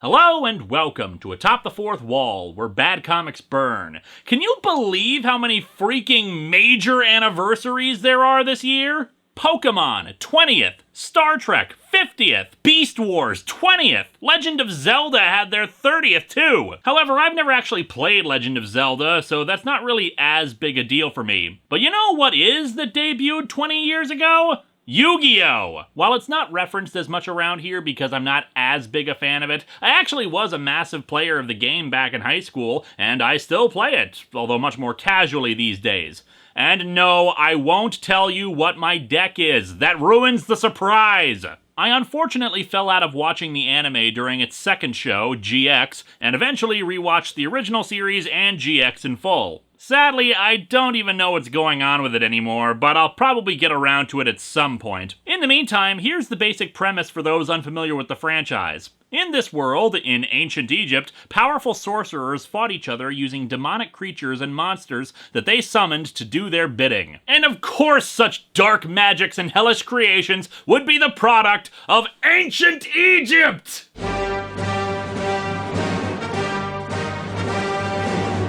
Hello and welcome to Atop the Fourth Wall, where bad comics burn. Can you believe how many freaking major anniversaries there are this year? Pokemon, 20th, Star Trek, 50th, Beast Wars, 20th, Legend of Zelda had their 30th too. However, I've never actually played Legend of Zelda, so that's not really as big a deal for me. But you know what is that debuted 20 years ago? Yu-Gi-Oh! While it's not referenced as much around here because I'm not as big a fan of it, I actually was a massive player of the game back in high school, and I still play it, although much more casually these days. And no, I won't tell you what my deck is. That ruins the surprise! I unfortunately fell out of watching the anime during its second show, GX, and eventually rewatched the original series and GX in full. Sadly, I don't even know what's going on with it anymore, but I'll probably get around to it at some point. In the meantime, here's the basic premise for those unfamiliar with the franchise. In this world, in ancient Egypt, powerful sorcerers fought each other using demonic creatures and monsters that they summoned to do their bidding. And of course, such dark magics and hellish creations would be the product of ancient Egypt!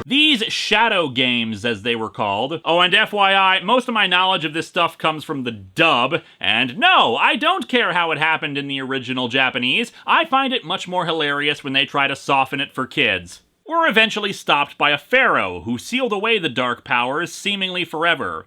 These shadow games, as they were called. Oh, and FYI, most of my knowledge of this stuff comes from the dub, and no, I don't care how it happened in the original Japanese. I find it much more hilarious when they try to soften it for kids. We're eventually stopped by a pharaoh who sealed away the dark powers seemingly forever.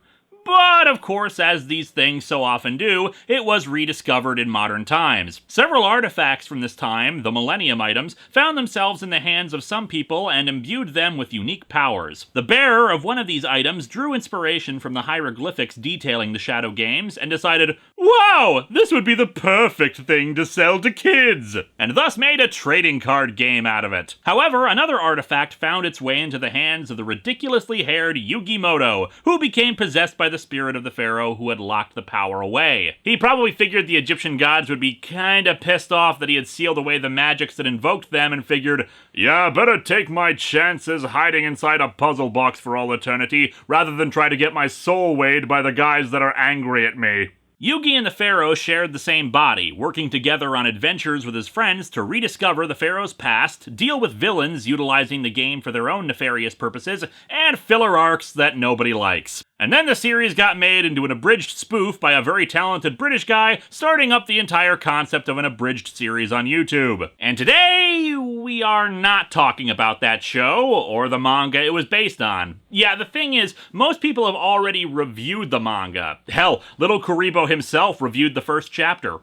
But, of course, as these things so often do, it was rediscovered in modern times. Several artifacts from this time, the Millennium items, found themselves in the hands of some people and imbued them with unique powers. The bearer of one of these items drew inspiration from the hieroglyphics detailing the Shadow Games and decided, wow, this would be the perfect thing to sell to kids, and thus made a trading card game out of it. However, another artifact found its way into the hands of the ridiculously haired Yu-Gi-Oh, who became possessed by the spirit of the pharaoh who had locked the power away. He probably figured the Egyptian gods would be kinda pissed off that he had sealed away the magics that invoked them and figured, yeah, better take my chances hiding inside a puzzle box for all eternity rather than try to get my soul weighed by the guys that are angry at me. Yugi and the Pharaoh shared the same body, working together on adventures with his friends to rediscover the Pharaoh's past, deal with villains utilizing the game for their own nefarious purposes, and filler arcs that nobody likes. And then the series got made into an abridged spoof by a very talented British guy, starting up the entire concept of an abridged series on YouTube. And today, we are not talking about that show, or the manga it was based on. Yeah, the thing is, most people have already reviewed the manga. Hell, little Kuribo himself reviewed the first chapter.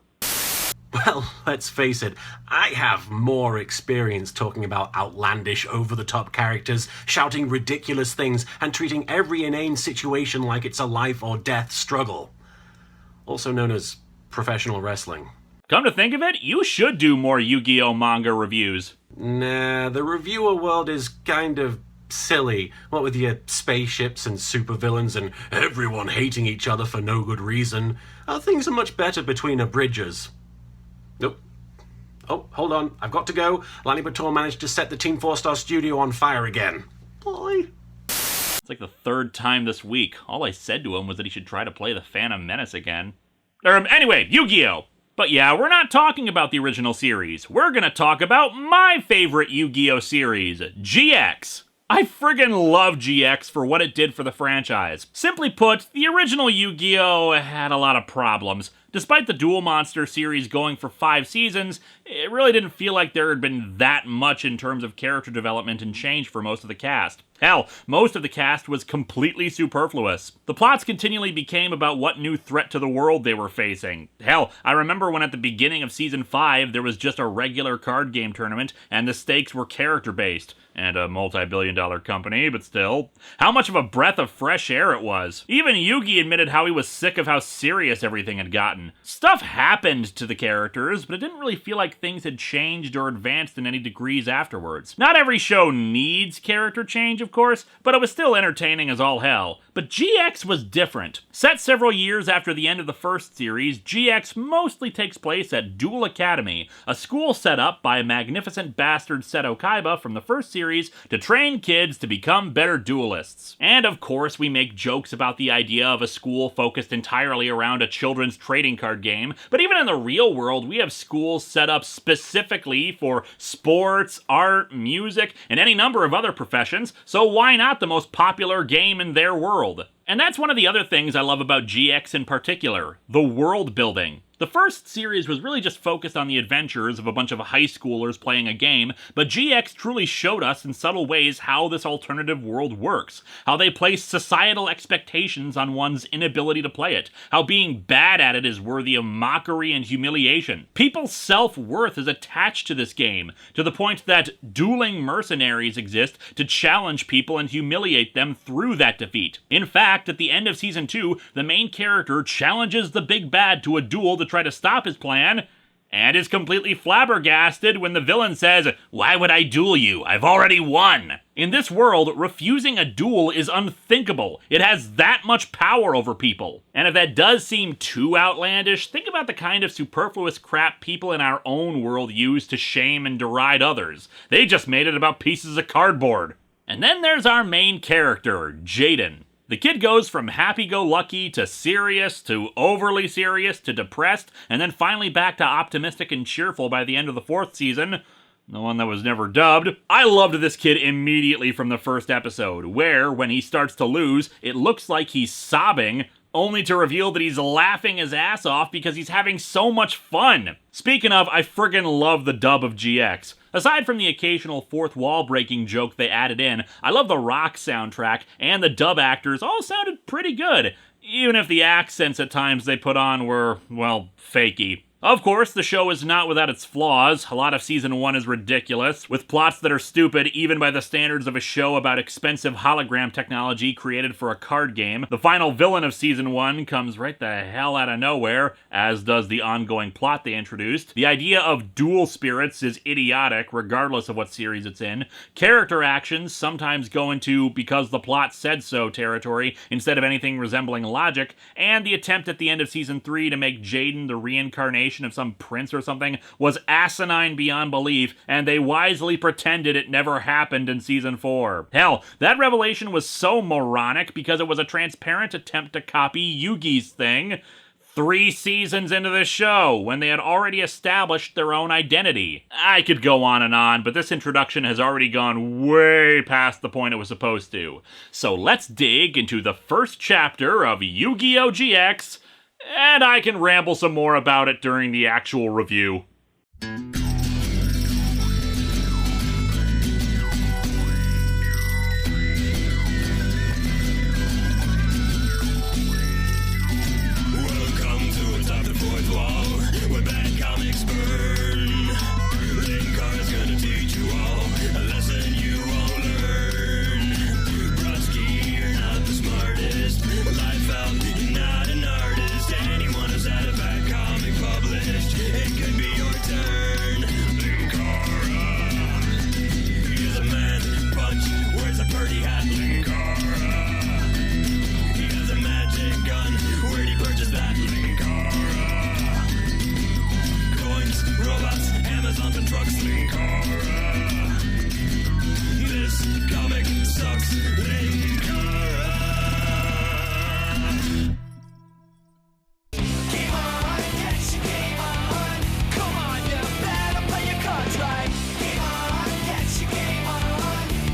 Well, let's face it, I have more experience talking about outlandish, over-the-top characters, shouting ridiculous things, and treating every inane situation like it's a life-or-death struggle. Also known as professional wrestling. Come to think of it, you should do more Yu-Gi-Oh manga reviews. Nah, the reviewer world is kind of silly. What with your spaceships and supervillains and everyone hating each other for no good reason. Things are much better between abridgers. Nope. Oh, hold on. I've got to go. Lanny Bator managed to set the Team 4-Star studio on fire again. Boy. It's like the third time this week. All I said to him was that he should try to play the Phantom Menace again. Anyway, Yu-Gi-Oh! But yeah, we're not talking about the original series. We're gonna talk about my favorite Yu-Gi-Oh! Series, GX. I friggin' love GX for what it did for the franchise. Simply put, the original Yu-Gi-Oh! Had a lot of problems. Despite the Duel Monster series going for 5 seasons, it really didn't feel like there had been that much in terms of character development and change for most of the cast. Hell, most of the cast was completely superfluous. The plots continually became about what new threat to the world they were facing. Hell, I remember when at the beginning of Season 5 there was just a regular card game tournament and the stakes were character-based. And a multi-billion-dollar company, but still. How much of a breath of fresh air it was. Even Yugi admitted how he was sick of how serious everything had gotten. Stuff happened to the characters, but it didn't really feel like things had changed or advanced in any degrees afterwards. Not every show needs character change, of course, but it was still entertaining as all hell. But GX was different. Set several years after the end of the first series, GX mostly takes place at Duel Academy, a school set up by a magnificent bastard Seto Kaiba from the first series to train kids to become better duelists. And of course, we make jokes about the idea of a school focused entirely around a children's trading card game, but even in the real world, we have schools set up specifically for sports, art, music, and any number of other professions, so why not the most popular game in their world? And that's one of the other things I love about GX in particular, the world building. The first series was really just focused on the adventures of a bunch of high schoolers playing a game, but GX truly showed us in subtle ways how this alternative world works, how they place societal expectations on one's inability to play it, how being bad at it is worthy of mockery and humiliation. People's self-worth is attached to this game, to the point that dueling mercenaries exist to challenge people and humiliate them through that defeat. In fact, at the end of Season 2, the main character challenges the big bad to a duel to try to stop his plan, and is completely flabbergasted when the villain says, "Why would I duel you? I've already won." In this world, refusing a duel is unthinkable. It has that much power over people. And if that does seem too outlandish, think about the kind of superfluous crap people in our own world use to shame and deride others. They just made it about pieces of cardboard. And then there's our main character, Jaden. The kid goes from happy-go-lucky to serious to overly serious to depressed, and then finally back to optimistic and cheerful by the end of the fourth season, the one that was never dubbed. I loved this kid immediately from the first episode, where, when he starts to lose, it looks like he's sobbing, only to reveal that he's laughing his ass off because he's having so much fun. Speaking of, I friggin' love the dub of GX. Aside from the occasional fourth wall breaking joke they added in, I love the rock soundtrack, and the dub actors all sounded pretty good, even if the accents at times they put on were, well, fakey. Of course, the show is not without its flaws. A lot of Season 1 is ridiculous, with plots that are stupid even by the standards of a show about expensive hologram technology created for a card game. The final villain of Season 1 comes right the hell out of nowhere, as does the ongoing plot they introduced. The idea of dual spirits is idiotic, regardless of what series it's in. Character actions sometimes go into because the plot said so territory, instead of anything resembling logic, and the attempt at the end of Season 3 to make Jaden the reincarnation of some prince or something was asinine beyond belief, and they wisely pretended it never happened in Season 4. Hell, that revelation was so moronic because it was a transparent attempt to copy Yugi's thing 3 seasons into the show, when they had already established their own identity. I could go on, but this introduction has already gone way past the point it was supposed to. So let's dig into the first chapter of Yu-Gi-Oh GX, and I can ramble some more about it during the actual review. Welcome to Atop the Fourth Wall, where bad comics burn. Linkara's gonna teach you all a lesson you won't learn. Brodsky, you're not the smartest. Life out, you're not an artist. Anyone who's had a bad comic published, it could be your turn. Linkara, he's a man, punch, wears a party hat. Linkara, he has a magic gun. Where'd he purchase that? Linkara, coins, robots, Amazon and trucks. Linkara, this comic sucks. Linkara. Game on, yes, game on. Come on, you better play your cards right. Game on, yes, game on.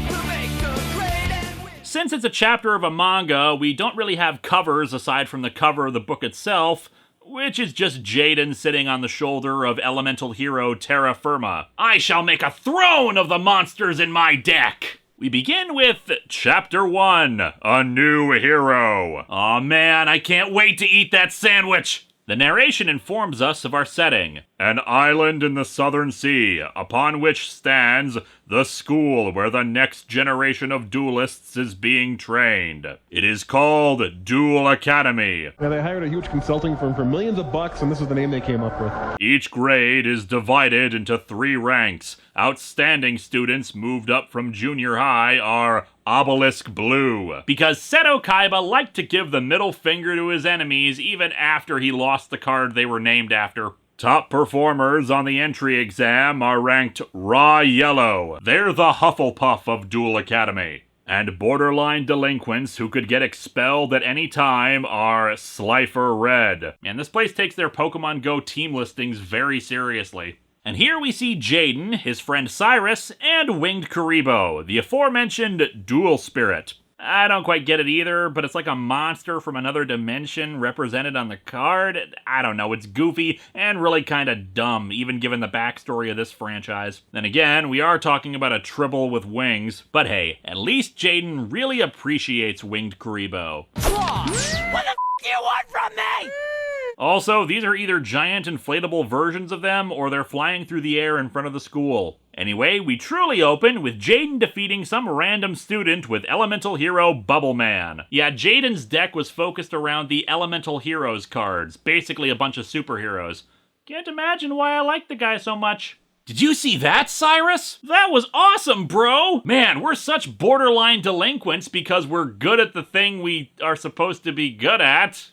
We'll make the great and win. Since it's a chapter of a manga, we don't really have covers aside from the cover of the book itself, which is just Jaden sitting on the shoulder of elemental hero Terra Firma. I shall make a throne of the monsters in my deck! We begin with Chapter 1, A New Hero. Aw man, I can't wait to eat that sandwich! The narration informs us of our setting. an island in the southern sea, upon which stands the school where the next generation of duelists is being trained. It is called Duel Academy. Yeah, they hired a huge consulting firm for millions of bucks, and this is the name they came up with. Each grade is divided into 3 ranks. Outstanding students moved up from junior high are Obelisk Blue, because Seto Kaiba liked to give the middle finger to his enemies even after he lost the card they were named after. Top performers on the entry exam are ranked Raw Yellow. They're the Hufflepuff of Duel Academy. And borderline delinquents who could get expelled at any time are Slifer Red. Man, this place takes their Pokemon Go team listings very seriously. And here we see Jaden, his friend Cyrus, and Winged Kuribo, the aforementioned Duel Spirit. I don't quite get it either, but it's like a monster from another dimension represented on the card. I don't know, it's goofy and really kind of dumb, even given the backstory of this franchise. Then again, we are talking about a Tribble with wings, but hey, at least Jaden really appreciates Winged Kuribo. What the do you want from me? Also, these are either giant inflatable versions of them, or they're flying through the air in front of the school. Anyway, we truly open with Jaden defeating some random student with Elemental Hero Bubble Man. Yeah, Jaden's deck was focused around the Elemental Heroes cards, basically a bunch of superheroes. Can't imagine why I like the guy so much. Did you see that, Cyrus? That was awesome, bro! Man, we're such borderline delinquents because we're good at the thing we are supposed to be good at.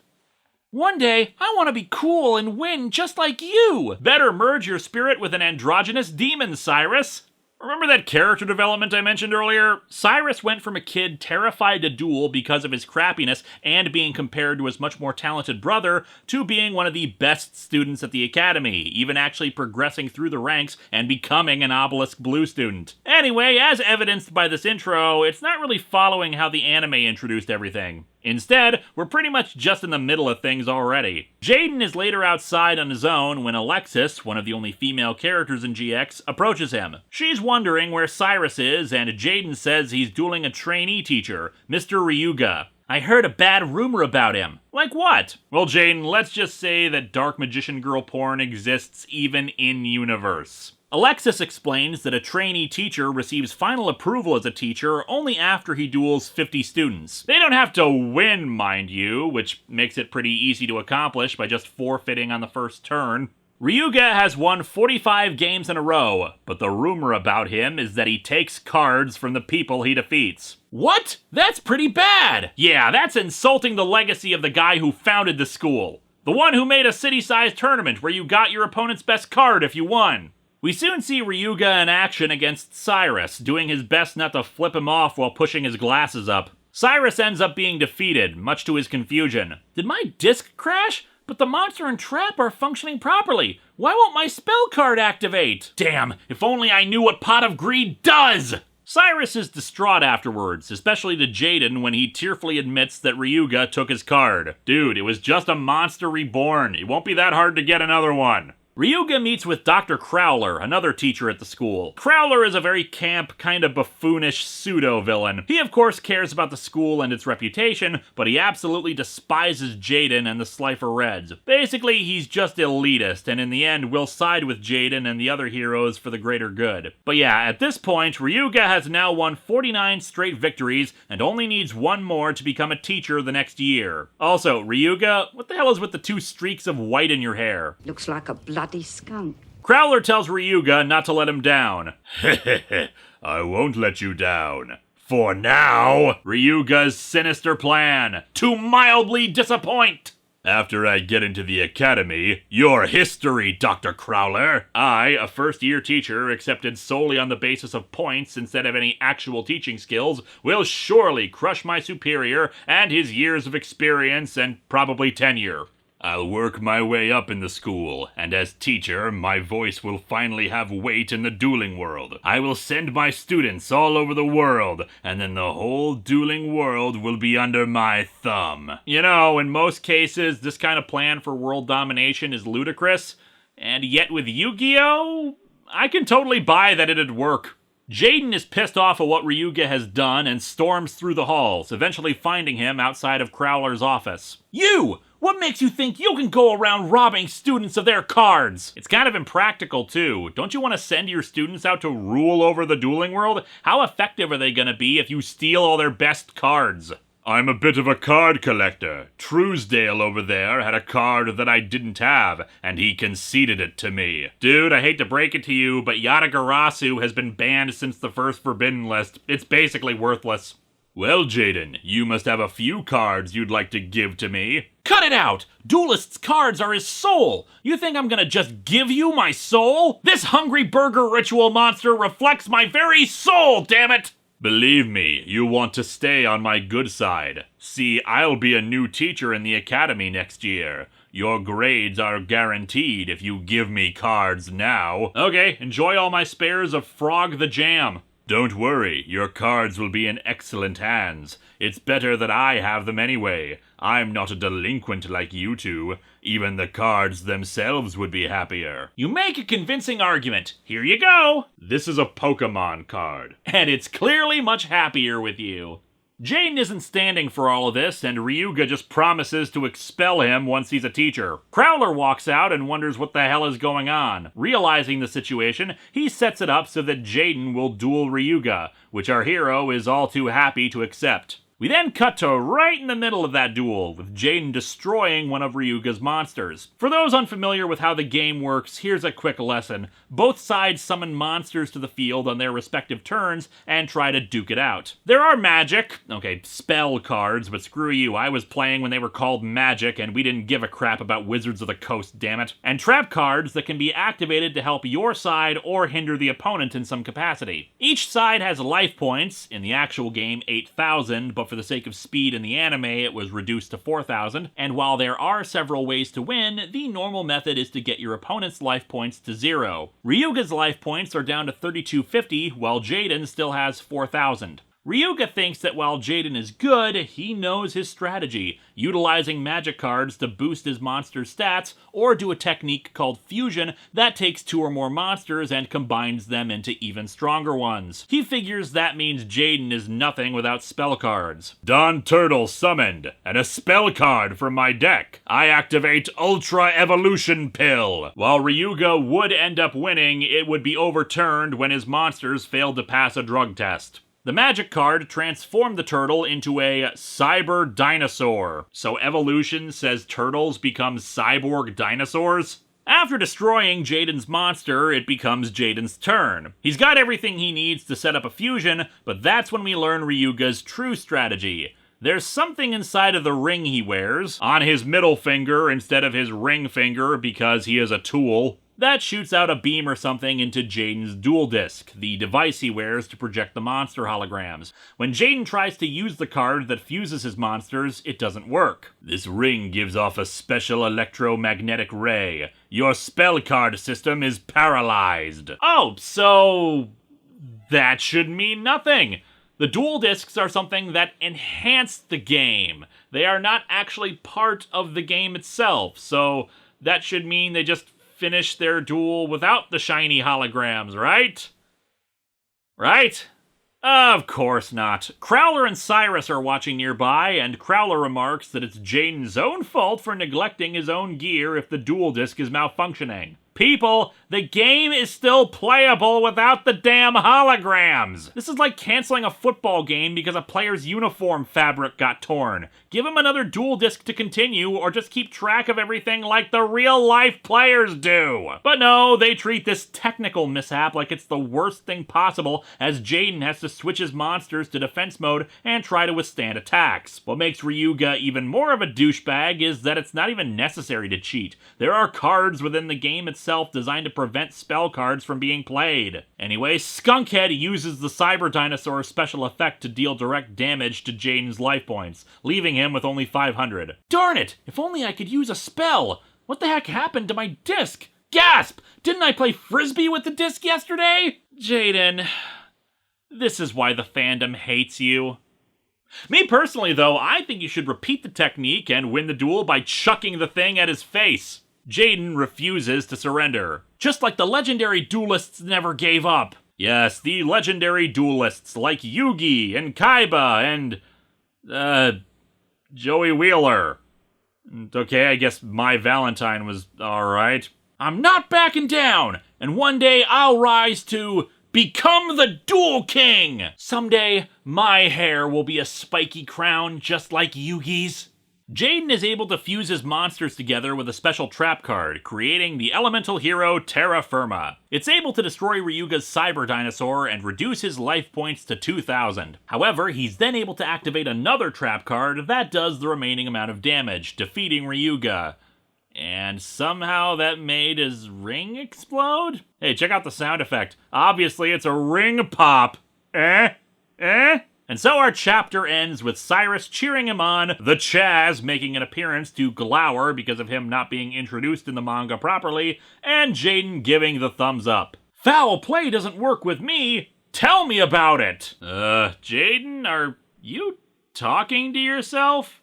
One day, I want to be cool and win just like you! Better merge your spirit with an androgynous demon, Cyrus! Remember that character development I mentioned earlier? Cyrus went from a kid terrified to duel because of his crappiness and being compared to his much more talented brother to being one of the best students at the academy, even actually progressing through the ranks and becoming an Obelisk Blue student. Anyway, as evidenced by this intro, it's not really following how the anime introduced everything. Instead, we're pretty much just in the middle of things already. Jaden is later outside on his own when Alexis, one of the only female characters in GX, approaches him. She's wondering where Cyrus is, and Jaden says he's dueling a trainee teacher, Mr. Ryuga. I heard a bad rumor about him. Like what? Well, Jaden, let's just say that dark magician girl porn exists even in-universe. Alexis explains that a trainee teacher receives final approval as a teacher only after he duels 50 students. They don't have to win, mind you, which makes it pretty easy to accomplish by just forfeiting on the first turn. Ryuga has won 45 games in a row, but the rumor about him is that he takes cards from the people he defeats. What? That's pretty bad! Yeah, that's insulting the legacy of the guy who founded the school. The one who made a city-sized tournament where you got your opponent's best card if you won. We soon see Ryuga in action against Cyrus, doing his best not to flip him off while pushing his glasses up. Cyrus ends up being defeated, much to his confusion. Did my disc crash? But the monster and trap are functioning properly. Why won't my spell card activate? Damn, if only I knew what Pot of Greed does! Cyrus is distraught afterwards, especially to Jaden when he tearfully admits that Ryuga took his card. Dude, it was just a monster reborn. It won't be that hard to get another one. Ryuga meets with Dr. Crowler, another teacher at the school. Crowler is a very camp, kind of buffoonish pseudo-villain. He of course cares about the school and its reputation, but he absolutely despises Jaden and the Slifer Reds. Basically, he's just elitist, and in the end will side with Jaden and the other heroes for the greater good. But yeah, at this point, Ryuga has now won 49 straight victories, and only needs one more to become a teacher the next year. Also, Ryuga, what the hell is with the 2 streaks of white in your hair? Looks like a bloody skunk. Crowler tells Ryuga not to let him down. I won't let you down. For now, Ryuga's sinister plan, to mildly disappoint. After I get into the academy, your history, Dr. Crowler. I, a first-year teacher accepted solely on the basis of points instead of any actual teaching skills, will surely crush my superior and his years of experience and probably tenure. I'll work my way up in the school, and as teacher, my voice will finally have weight in the dueling world. I will send my students all over the world, and then the whole dueling world will be under my thumb. You know, in most cases, this kind of plan for world domination is ludicrous, and yet with Yu-Gi-Oh, I can totally buy that it'd work. Jaden is pissed off at what Ryuga has done and storms through the halls, eventually finding him outside of Crowler's office. You! What makes you think you can go around robbing students of their cards? It's kind of impractical, too. Don't you want to send your students out to rule over the dueling world? How effective are they going to be if you steal all their best cards? I'm a bit of a card collector. Truesdale over there had a card that I didn't have, and he conceded it to me. Dude, I hate to break it to you, but Yatagarasu has been banned since the first Forbidden list. It's basically worthless. Well, Jaden, you must have a few cards you'd like to give to me. Cut it out! Duelist's cards are his soul! You think I'm gonna just give you my soul? This hungry burger ritual monster reflects my very soul, damn it! Believe me, you want to stay on my good side. See, I'll be a new teacher in the academy next year. Your grades are guaranteed if you give me cards now. Okay, enjoy all my spares of Frog the Jam. Don't worry, your cards will be in excellent hands. It's better that I have them anyway. I'm not a delinquent like you two. Even the cards themselves would be happier. You make a convincing argument. Here you go. This is a Pokemon card, and it's clearly much happier with you. Jaden isn't standing for all of this, and Ryuga just promises to expel him once he's a teacher. Crowler walks out and wonders what the hell is going on. Realizing the situation, he sets it up so that Jaden will duel Ryuga, which our hero is all too happy to accept. We then cut to right in the middle of that duel, with Jaden destroying one of Ryuga's monsters. For those unfamiliar with how the game works, here's a quick lesson. Both sides summon monsters to the field on their respective turns and try to duke it out. There are spell cards, but screw you, I was playing when they were called magic and we didn't give a crap about Wizards of the Coast, damn it. And trap cards that can be activated to help your side or hinder the opponent in some capacity. Each side has life points, in the actual game 8,000, but for the sake of speed in the anime, it was reduced to 4,000, and while there are several ways to win, the normal method is to get your opponent's life points to 0. Ryuga's life points are down to 3,250, while Jaden still has 4,000. Ryuga thinks that while Jaden is good, he knows his strategy, utilizing magic cards to boost his monster's stats, or do a technique called fusion that takes 2 or more monsters and combines them into even stronger ones. He figures that means Jaden is nothing without spell cards. Don Turtle summoned, and a spell card from my deck. I activate Ultra Evolution Pill. While Ryuga would end up winning, it would be overturned when his monsters failed to pass a drug test. The magic card transformed the turtle into a cyber dinosaur. So evolution says turtles become cyborg dinosaurs? After destroying Jaden's monster, it becomes Jaden's turn. He's got everything he needs to set up a fusion, but that's when we learn Ryuga's true strategy. There's something inside of the ring he wears, on his middle finger instead of his ring finger because he is a tool, that shoots out a beam or something into Jaden's Duel Disk, the device he wears to project the monster holograms. When Jaden tries to use the card that fuses his monsters, it doesn't work. This ring gives off a special electromagnetic ray. Your spell card system is paralyzed. Oh, so that should mean nothing. The Duel Disks are something that enhance the game. They are not actually part of the game itself, so that should mean they just finish their duel without the shiny holograms, right? Right? Of course not. Crowler and Cyrus are watching nearby, and Crowler remarks that it's Jaden's own fault for neglecting his own gear if the Duel Disk is malfunctioning. People, the game is still playable without the damn holograms! This is like canceling a football game because a player's uniform fabric got torn. Give him another Duel Disk to continue, or just keep track of everything like the real-life players do! But no, they treat this technical mishap like it's the worst thing possible, as Jaden has to switch his monsters to defense mode and try to withstand attacks. What makes Ryuga even more of a douchebag is that it's not even necessary to cheat. There are cards within the game itself designed to prevent spell cards from being played. Anyway, Skunkhead uses the Cyber Dinosaur special effect to deal direct damage to Jaden's life points, leaving him with only 500. Darn it! If only I could use a spell! What the heck happened to my disc? Gasp! Didn't I play Frisbee with the disc yesterday? Jaden, this is why the fandom hates you. Me personally, though, I think you should repeat the technique and win the duel by chucking the thing at his face. Jaden refuses to surrender. Just like the legendary duelists never gave up. Yes, the legendary duelists like Yugi and Kaiba and, Joey Wheeler. Okay, I guess My Valentine was alright. I'm not backing down, and one day I'll rise to become the Duel King! Someday, my hair will be a spiky crown just like Yugi's. Jaden is able to fuse his monsters together with a special trap card, creating the elemental hero Terra Firma. It's able to destroy Ryuga's cyber dinosaur and reduce his life points to 2,000. However, he's then able to activate another trap card that does the remaining amount of damage, defeating Ryuga. And somehow that made his ring explode? Hey, check out the sound effect. Obviously, it's a ring pop. And so our chapter ends with Cyrus cheering him on, the Chaz making an appearance to glower because of him not being introduced in the manga properly, and Jaden giving the thumbs up. Foul play doesn't work with me. Tell me about it. Jaden, are you talking to yourself?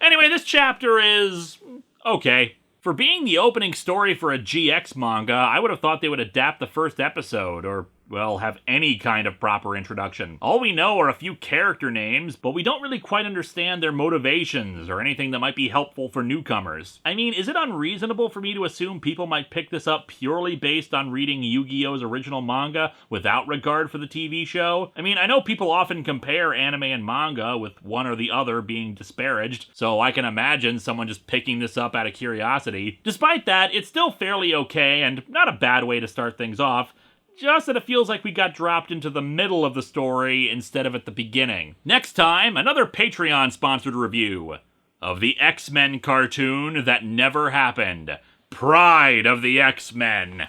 Anyway, this chapter is okay. For being the opening story for a GX manga, I would have thought they would adapt the first episode, or, well, have any kind of proper introduction. All we know are a few character names, but we don't really quite understand their motivations or anything that might be helpful for newcomers. I mean, is it unreasonable for me to assume people might pick this up purely based on reading Yu-Gi-Oh's original manga without regard for the TV show? I mean, I know people often compare anime and manga, with one or the other being disparaged, so I can imagine someone just picking this up out of curiosity. Despite that, it's still fairly okay and not a bad way to start things off. Just that it feels like we got dropped into the middle of the story instead of at the beginning. Next time, another Patreon-sponsored review of the X-Men cartoon that never happened. Pride of the X-Men.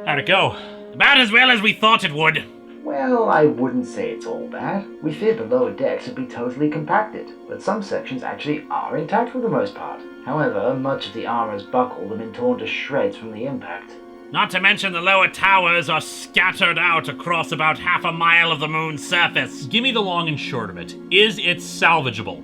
How'd it go? About as well as we thought it would. Well, I wouldn't say it's all bad. We feared the lower decks would be totally compacted, but some sections actually are intact for the most part. However, much of the armor is buckled and been torn to shreds from the impact. Not to mention the lower towers are scattered out across about half a mile of the moon's surface. Give me the long and short of it. Is it salvageable?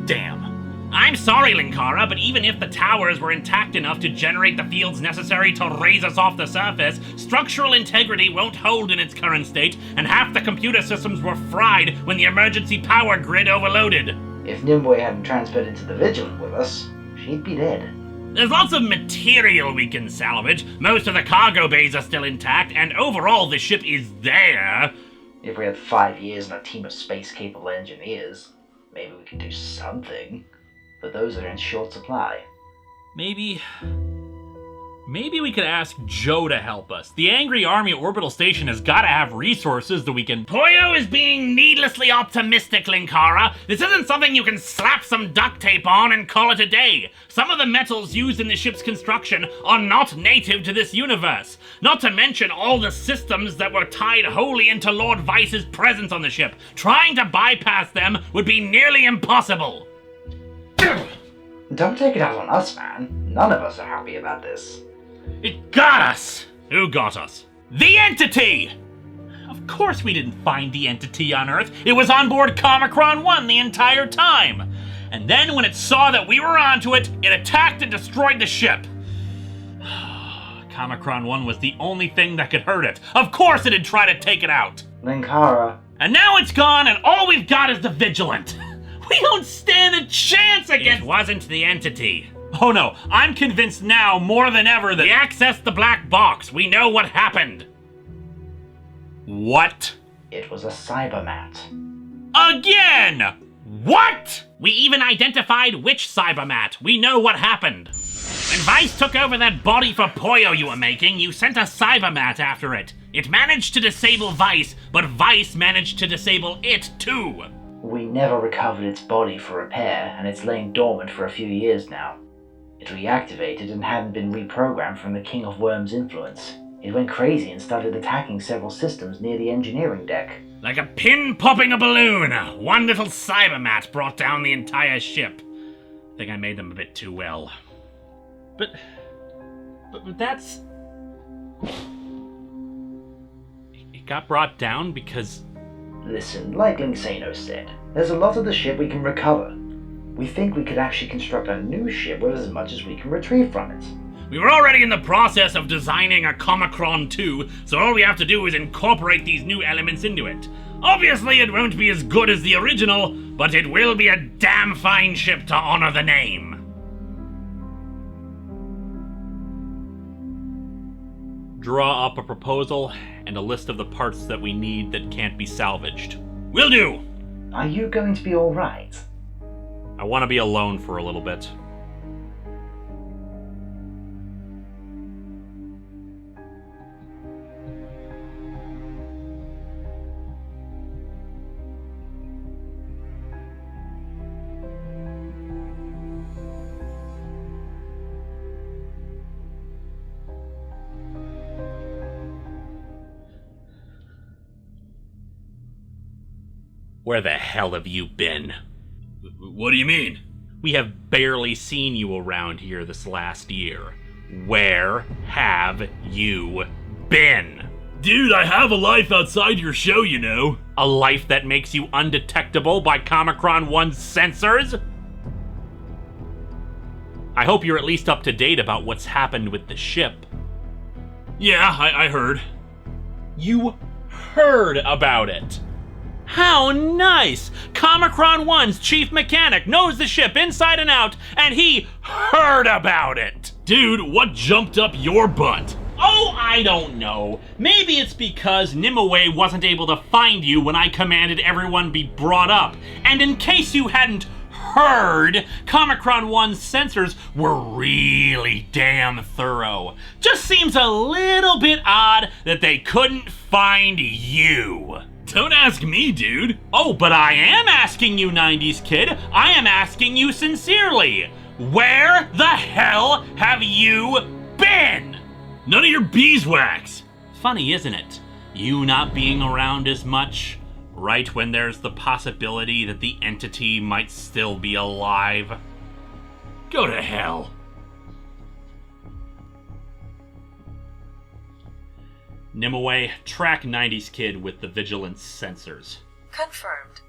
Damn. I'm sorry, Linkara, but even if the towers were intact enough to generate the fields necessary to raise us off the surface, structural integrity won't hold in its current state, and half the computer systems were fried when the emergency power grid overloaded. If Nimue hadn't transferred into the Vigilant with us, she'd be dead. There's lots of material we can salvage, most of the cargo bays are still intact, and overall the ship is there. If we had 5 years and a team of space-capable engineers, maybe we could do something. But those are in short supply. Maybe we could ask Joe to help us. The Angry Army Orbital Station has got to have resources that we can... Toyo is being needlessly optimistic, Linkara. This isn't something you can slap some duct tape on and call it a day. Some of the metals used in the ship's construction are not native to this universe. Not to mention all the systems that were tied wholly into Lord Vice's presence on the ship. Trying to bypass them would be nearly impossible. Don't take it out on us, man. None of us are happy about this. It got us! Who got us? The Entity! Of course we didn't find the entity on Earth. It was on board Comicron 1 the entire time. And then when it saw that we were onto it, it attacked and destroyed the ship. Comicron 1 was the only thing that could hurt it. Of course it'd try to take it out. Linkara. And now it's gone, and all we've got is the Vigilant. We don't stand a chance against— It wasn't the entity. Oh no, I'm convinced now more than ever that— We accessed the black box. We know what happened. What? It was a Cybermat. Again! What? We even identified which Cybermat. We know what happened. When Vice took over that body for Poyo you were making, you sent a Cybermat after it. It managed to disable Vice, but Vice managed to disable it too. We never recovered its body for repair, and it's lain dormant for a few years now. It reactivated and hadn't been reprogrammed from the King of Worms' influence. It went crazy and started attacking several systems near the engineering deck. Like a pin popping a balloon, one little Cybermat brought down the entire ship. I think I made them a bit too well. But that's... It got brought down because... Listen, like Linksano said, there's a lot of the ship we can recover. We think we could actually construct a new ship with as much as we can retrieve from it. We were already in the process of designing a Comicron 2, so all we have to do is incorporate these new elements into it. Obviously, it won't be as good as the original, but it will be a damn fine ship to honor the name. Draw up a proposal and a list of the parts that we need that can't be salvaged. Will do! Are you going to be alright? I want to be alone for a little bit. Where the hell have you been? What do you mean? We have barely seen you around here this last year. Where have you been? Dude, I have a life outside your show, you know. A life that makes you undetectable by Comicron 1's sensors? I hope you're at least up to date about what's happened with the ship. Yeah, I heard. You heard about it? How nice! Comicron 1's chief mechanic knows the ship inside and out, and he heard about it! Dude, what jumped up your butt? Oh, I don't know. Maybe it's because Nimue wasn't able to find you when I commanded everyone be brought up. And in case you hadn't heard, Comicron 1's sensors were really damn thorough. Just seems a little bit odd that they couldn't find you. Don't ask me, dude. Oh, but I am asking you, 90s kid. I am asking you sincerely. Where the hell have you been? None of your beeswax. Funny, isn't it? You not being around as much, right when there's the possibility that the entity might still be alive. Go to hell. Nimue, track 90s kid with the vigilance sensors. Confirmed.